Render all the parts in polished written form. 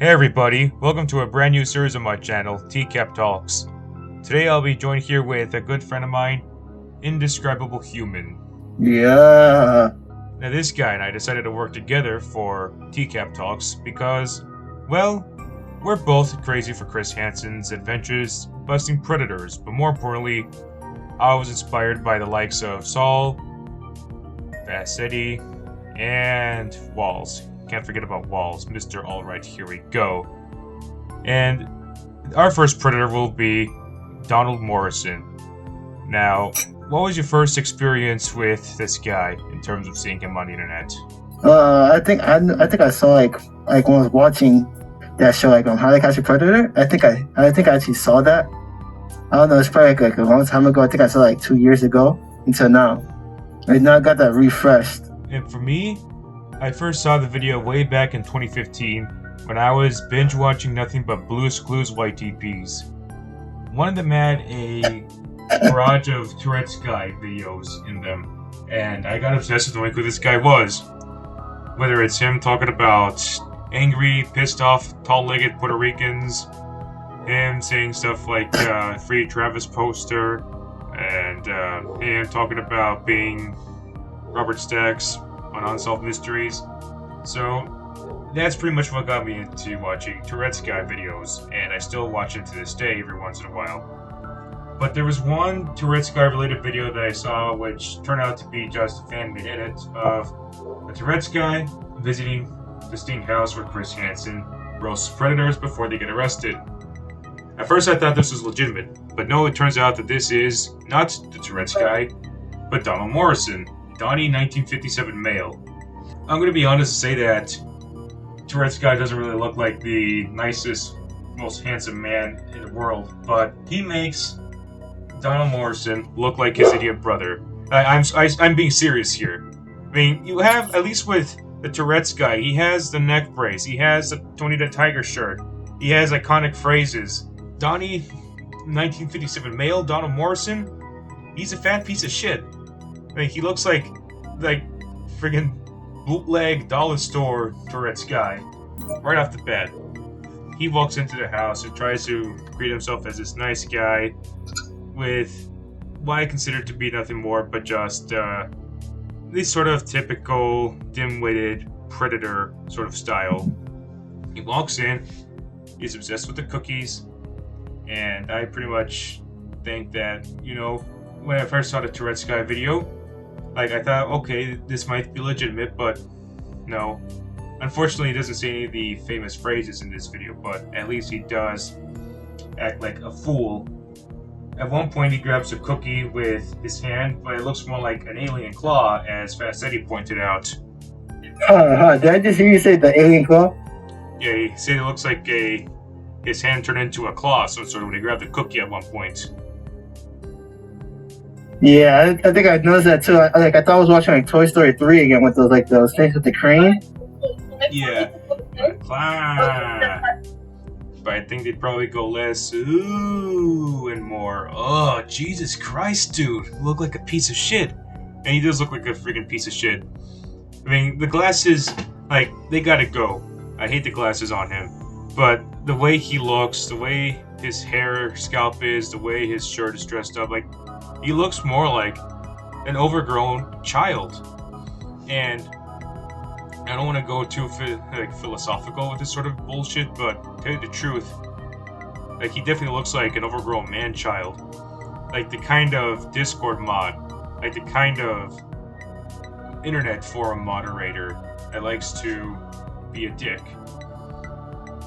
Hey everybody, welcome to a brand new series on my channel, TCAP Talks. Today I'll be joined here with a good friend of mine, Indescribable Human. Yeah. Now this guy and I decided to work together for TCAP Talks because, well, we're both crazy for Chris Hansen's adventures busting predators, but more importantly, I was inspired by the likes of Saul, Vassetti, and Walls. Can't forget about Walls, Mr. Alright, here we go. And our first predator will be Donald Morrison. Now, what was your first experience with this guy in terms of seeing him on the internet? I think I saw like when I was watching that show How to Catch a Predator. I think I actually saw that. I don't know. It's probably like a long time ago. I think I saw like 2 years ago until now. I now got that refreshed. And for me, I first saw the video way back in 2015 when I was binge watching nothing but Blue's Clues YTPs. One of them had a barrage of Tourette's guy videos in them, and I got obsessed with knowing who this guy was. Whether it's him talking about angry, pissed off, tall-legged Puerto Ricans, him saying stuff like Free Travis poster, and him talking about being Robert Stacks on Unsolved Mysteries. So that's pretty much what got me into watching Tourette's guy videos, and I still watch it to this day every once in a while. But there was one Tourette's guy related video that I saw which turned out to be just a fan-made edit of a Tourette's guy visiting the sting house where Chris Hansen roasts predators before they get arrested. At first I thought this was legitimate, but no, it turns out that this is not the Tourette's guy, but Donald Morrison, Donnie 1957 male. I'm gonna be honest and say that Tourette's guy doesn't really look like the nicest, most handsome man in the world, but he makes Donald Morrison look like his idiot brother. I'm being serious here. I mean, you have, at least with the Tourette's guy, he has the neck brace, he has the Tony the Tiger shirt, he has iconic phrases. Donnie, 1957 male, Donald Morrison, he's a fat piece of shit. I mean, he looks like friggin' bootleg dollar store Tourette's guy, right off the bat. He walks into the house and tries to greet himself as this nice guy with what I consider to be nothing more but just this sort of typical dim-witted predator sort of style. He walks in, he's obsessed with the cookies, and I pretty much think that, when I first saw the Tourette's guy video, I thought, okay, this might be legitimate, but no. Unfortunately, he doesn't say any of the famous phrases in this video, but at least he does act like a fool. At one point, he grabs a cookie with his hand, but it looks more like an alien claw, as Vassetti pointed out. Did I just hear you say the alien claw? Yeah, he said it looks like his hand turned into a claw, so sort of when he grabbed the cookie at one point. Yeah, I think I noticed that too. I thought I was watching Toy Story 3 again with those things with the crane. Yeah. Claw. But I think they'd probably go less ooh and more. Oh, Jesus Christ, dude. You look like a piece of shit. And he does look like a freaking piece of shit. I mean, the glasses, they gotta go. I hate the glasses on him. But the way he looks, the way his hair scalp is, the way his shirt is dressed up, he looks more like an overgrown child. And I don't want to go too philosophical with this sort of bullshit, but to tell you the truth, he definitely looks like an overgrown man-child. Like the kind of Discord mod, like the kind of internet forum moderator that likes to be a dick.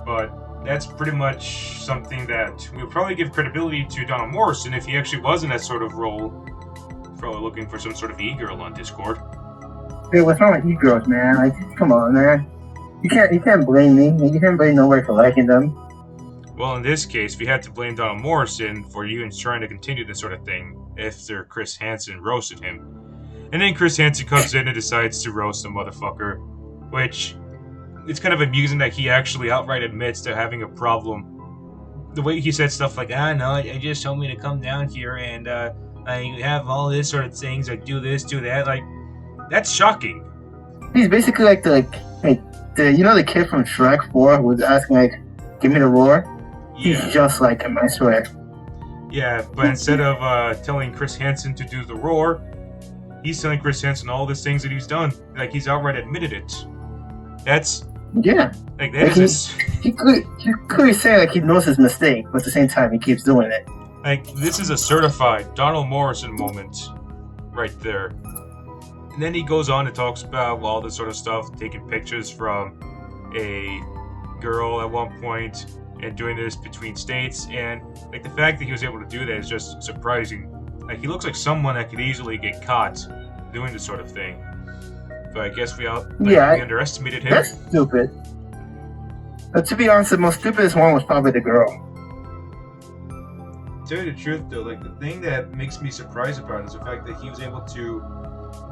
But that's pretty much something that we'll probably give credibility to Donald Morrison if he actually was in that sort of role, probably looking for some sort of e-girl on Discord. Hey, what's wrong with e-girls, man? Come on, man. You can't blame me. You can't blame nobody for liking them. Well, in this case, we had to blame Donald Morrison for even trying to continue this sort of thing after Chris Hansen roasted him. And then Chris Hansen comes in and decides to roast the motherfucker, which it's kind of amusing that he actually outright admits to having a problem. The way he said stuff like, no, I just told me to come down here and I have all this sort of things, I do this, do that, that's shocking. He's basically like the you know the kid from Shrek 4 who was asking like, "Give me the roar." He's Yeah. just like him, I swear. Yeah, but instead of telling Chris Hansen to do the roar, he's telling Chris Hansen all these things that he's done. Like, he's outright admitted it. That's Yeah. like that Like is he could say like he knows his mistake, but at the same time he keeps doing it. like this is a certified Donald Morrison moment right there. And then he goes on and talks about all this sort of stuff, taking pictures from a girl at one point and doing this between states, and like the fact that he was able to do that is just surprising. Like, he looks like someone that could easily get caught doing this sort of thing. But I guess we underestimated him. That's stupid. But to be honest, the most stupidest one was probably the girl. To tell you the truth, though, like the thing that makes me surprised about it is the fact that he was able to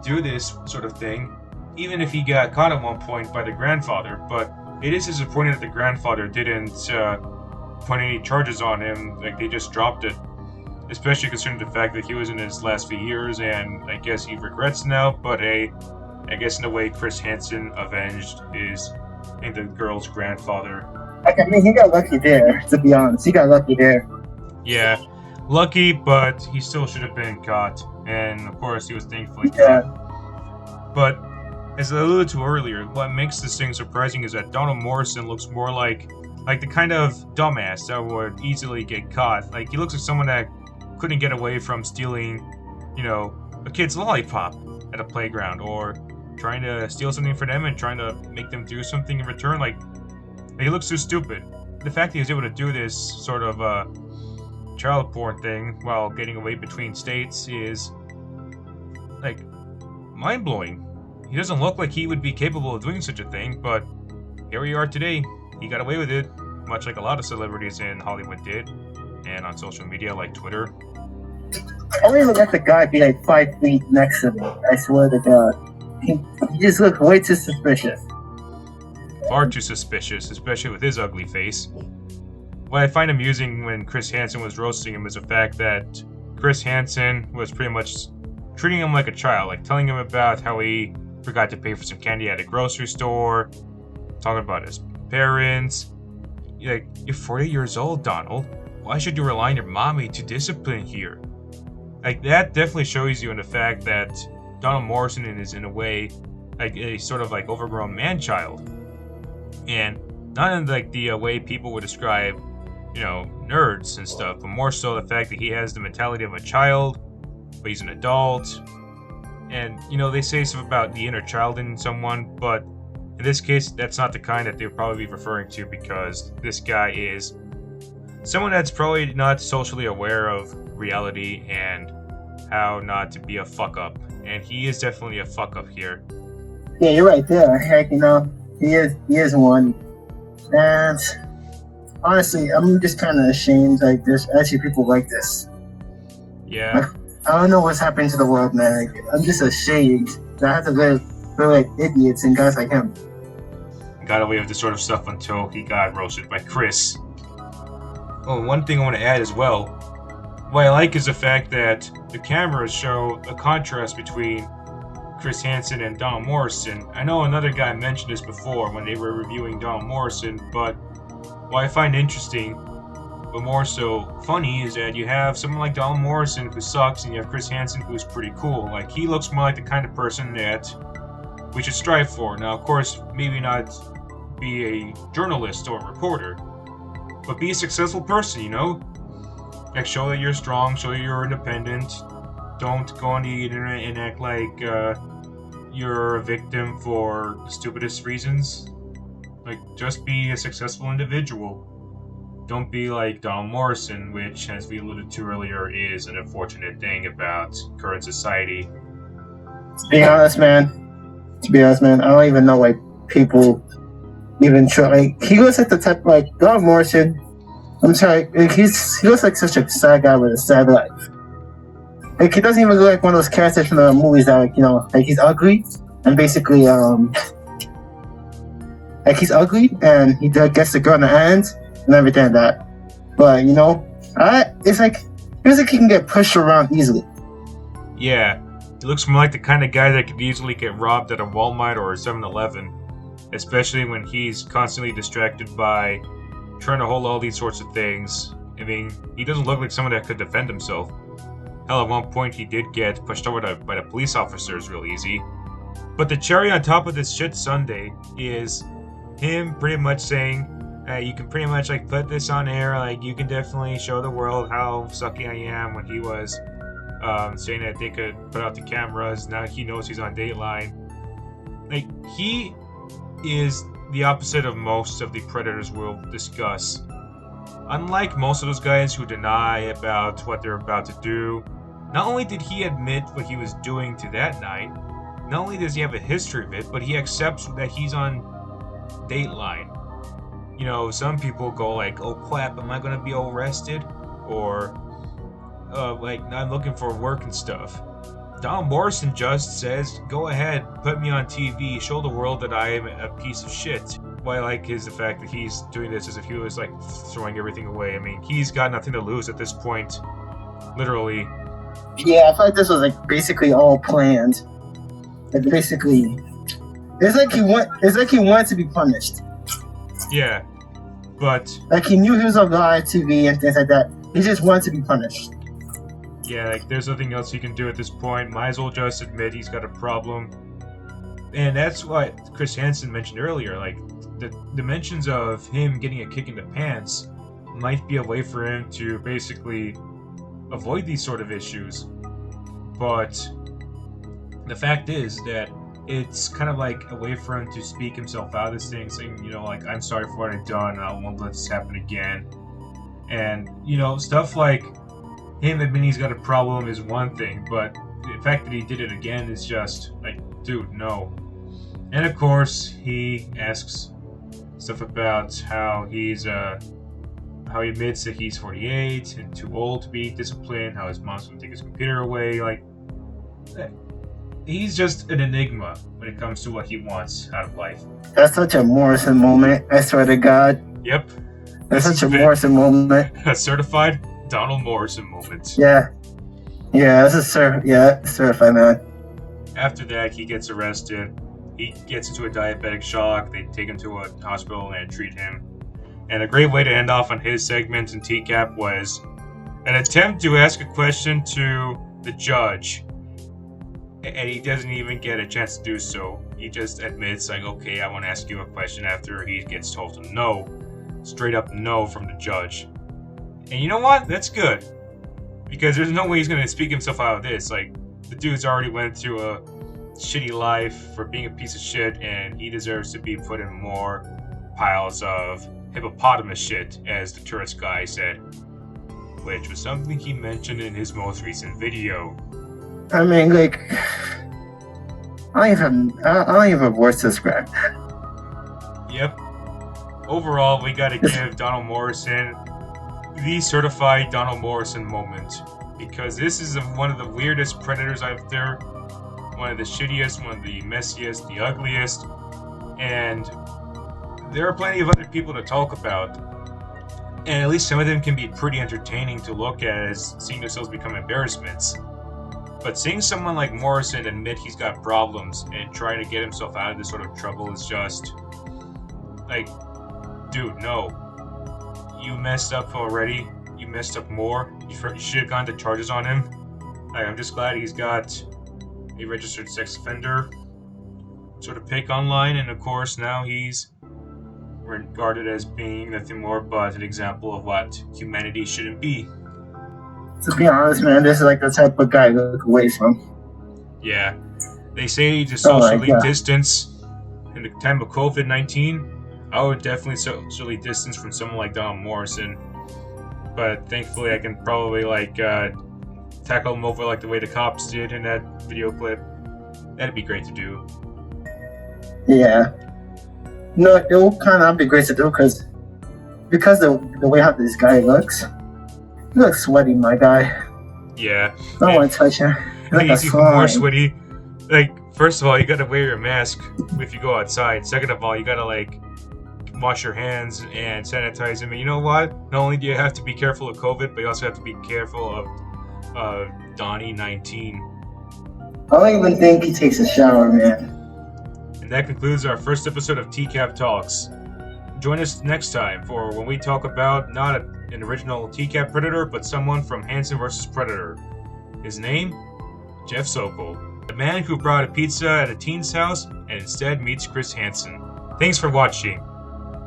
do this sort of thing, even if he got caught at one point by the grandfather. But it is disappointing that the grandfather didn't put any charges on him. Like, they just dropped it, especially considering the fact that he was in his last few years, and I guess he regrets now. But hey, I guess in a way, Chris Hansen avenged the girl's grandfather. Like, I mean, he got lucky there. To be honest, he got lucky there. Yeah, lucky, but he still should have been caught, and of course, he was thankfully caught. But as I alluded to earlier, what makes this thing surprising is that Donald Morrison looks more like the kind of dumbass that would easily get caught. Like, he looks like someone that couldn't get away from stealing, a kid's lollipop at a playground, or trying to steal something from them and trying to make them do something in return. Like he looks too stupid. The fact that he was able to do this sort of child porn thing while getting away between states is like mind-blowing. He doesn't look like he would be capable of doing such a thing, but here we are today. He got away with it, much like a lot of celebrities in Hollywood did, and on social media like Twitter. I don't even let the guy be like 5 feet next to me. I swear to God. He just looked way too suspicious. Far too suspicious, especially with his ugly face. What I find amusing when Chris Hansen was roasting him is the fact that Chris Hansen was pretty much treating him like a child, like telling him about how he forgot to pay for some candy at a grocery store, talking about his parents. Like, you're 40 years old, Donald. Why should you rely on your mommy to discipline here? Like, that definitely shows you in the fact that Donald Morrison is, in a way, like a sort of like overgrown man-child. And not in like the way people would describe, nerds and stuff, but more so the fact that he has the mentality of a child, but he's an adult. And, they say stuff about the inner child in someone, but in this case, that's not the kind that they would probably be referring to, because this guy is someone that's probably not socially aware of reality and how not to be a fuck-up. And he is definitely a fuck-up here. Yeah, you're right there. Heck, he is one. And honestly, I'm just kind of ashamed. Like, there's actually people like this. Yeah. I don't know what's happening to the world, man. Like, I'm just ashamed that I have to live with like idiots and guys like him. Got away with this sort of stuff until he got roasted by Chris. Oh, one thing I want to add as well. What I like is the fact that the cameras show a contrast between Chris Hansen and Donald Morrison. I know another guy mentioned this before when they were reviewing Donald Morrison, but what I find interesting, but more so funny, is that you have someone like Donald Morrison who sucks, and you have Chris Hansen who's pretty cool. Like, he looks more like the kind of person that we should strive for. Now, of course, maybe not be a journalist or a reporter, but be a successful person, Like, show that you're strong, show that you're independent. Don't go on the internet and act like you're a victim for the stupidest reasons. Like, just be a successful individual. Don't be like Donald Morrison, which, as we alluded to earlier, is an unfortunate thing about current society. To be honest, man, I don't even know why people even try. Like, he looks like the type, like, Donald Morrison. I'm sorry, like, he looks like such a sad guy with a sad life. Like, he doesn't even look like one of those characters from the movies that, like, like, he's ugly and basically, like, he's ugly and he gets the girl in the hands and everything like that. But, Yeah, He looks more like the kind of guy that could easily get robbed at a Walmart or a 7-Eleven, especially when he's constantly distracted by trying to hold all these sorts of things. I mean, he doesn't look like someone that could defend himself. Hell, at one point he did get pushed over by the police officers real easy. But the cherry on top of this shit Sunday is him pretty much saying, you can pretty much like put this on air, like you can definitely show the world how sucky I am, when he was saying that they could put out the cameras. Now he knows he's on Dateline. Like, he is the opposite of most of the predators we'll discuss. Unlike most of those guys who deny about what they're about to do, not only did he admit what he was doing to that night, not only does he have a history of it, but he accepts that he's on Dateline. You know, some people go like, oh crap, am I gonna be arrested? Or, like, I'm looking for work and stuff. Donald Morrison just says, go ahead, put me on TV, show the world that I am a piece of shit. What I like is the fact that he's doing this as if he was like throwing everything away. I mean, he's got nothing to lose at this point. Literally. Yeah, I feel like this was like basically all planned. Like basically, it's like he wanted to be punished. Yeah, but like he knew he was on live TV and things like that. He just wanted to be punished. Yeah, like there's nothing else he can do at this point. Might as well just admit he's got a problem. And that's what Chris Hansen mentioned earlier. Like, the dimensions of him getting a kick in the pants might be a way for him to basically avoid these sort of issues. But the fact is that it's kind of like a way for him to speak himself out of this thing, saying, you know, like, I'm sorry for what I've done, I won't let this happen again. And, you know, stuff like him admitting he's got a problem is one thing, but the fact that he did it again is just like, dude, no. And of course, he asks stuff about how he's how he admits that he's 48 and too old to be disciplined, how his mom's gonna take his computer away. Like, he's just an enigma when it comes to what he wants out of life. That's such a Morrison moment, I swear to God. Yep. That's such a Morrison moment. A certified Donald Morrison moment. Yeah. Yeah, this is certified, man. After that, he gets arrested. He gets into a diabetic shock. They take him to a hospital and treat him. And a great way to end off on his segment in TCAP was an attempt to ask a question to the judge. And he doesn't even get a chance to do so. He just admits, like, okay, I want to ask you a question after he gets told to no. Straight up no from the judge. And you know what? That's good. Because there's no way he's going to speak himself out of this. Like, the dude's already went through a shitty life for being a piece of shit, and he deserves to be put in more piles of hippopotamus shit, as the tourist guy said. Which was something he mentioned in his most recent video. I mean, like, I don't even have words to describe. Yep. Overall, we gotta give Donald Morrison the certified Donald Morrison moment. Because this is one of the weirdest predators out there. One of the shittiest, one of the messiest, the ugliest. And there are plenty of other people to talk about. And at least some of them can be pretty entertaining to look at, as seeing themselves become embarrassments. But seeing someone like Morrison admit he's got problems and try to get himself out of this sort of trouble is just like, dude, no. You messed up already. You messed up more. You should have gone to charges on him. Like, I'm just glad he's got a registered sex offender sort of pick online, and of course now he's regarded as being nothing more but an example of what humanity shouldn't be. To be honest, man, this is like the type of guy to look away from. Yeah. They say to socially distance in the time of COVID-19. I would definitely socially distance from someone like Donald Morrison. But thankfully I can probably tackle him over like the way the cops did in that video clip. That'd be great to do. Yeah. No, it will kind of be great to do because the way how this guy looks. He looks sweaty, my guy. Yeah. I don't want to touch him. He's even more sweaty. Like, first of all, you gotta wear your mask if you go outside. Second of all, you gotta wash your hands and sanitize them. And you know what? Not only do you have to be careful of COVID, but you also have to be careful of Donnie 19. I don't even think he takes a shower, man. And that concludes our first episode of TCAP Talks. Join us next time for when we talk about not an original TCAP Predator, but someone from Hansen vs. Predator. His name? Jeff Sokol, the man who brought a pizza at a teen's house and instead meets Chris Hansen. Thanks for watching,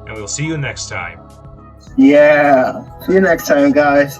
and we'll see you next time. Yeah. See you next time, guys.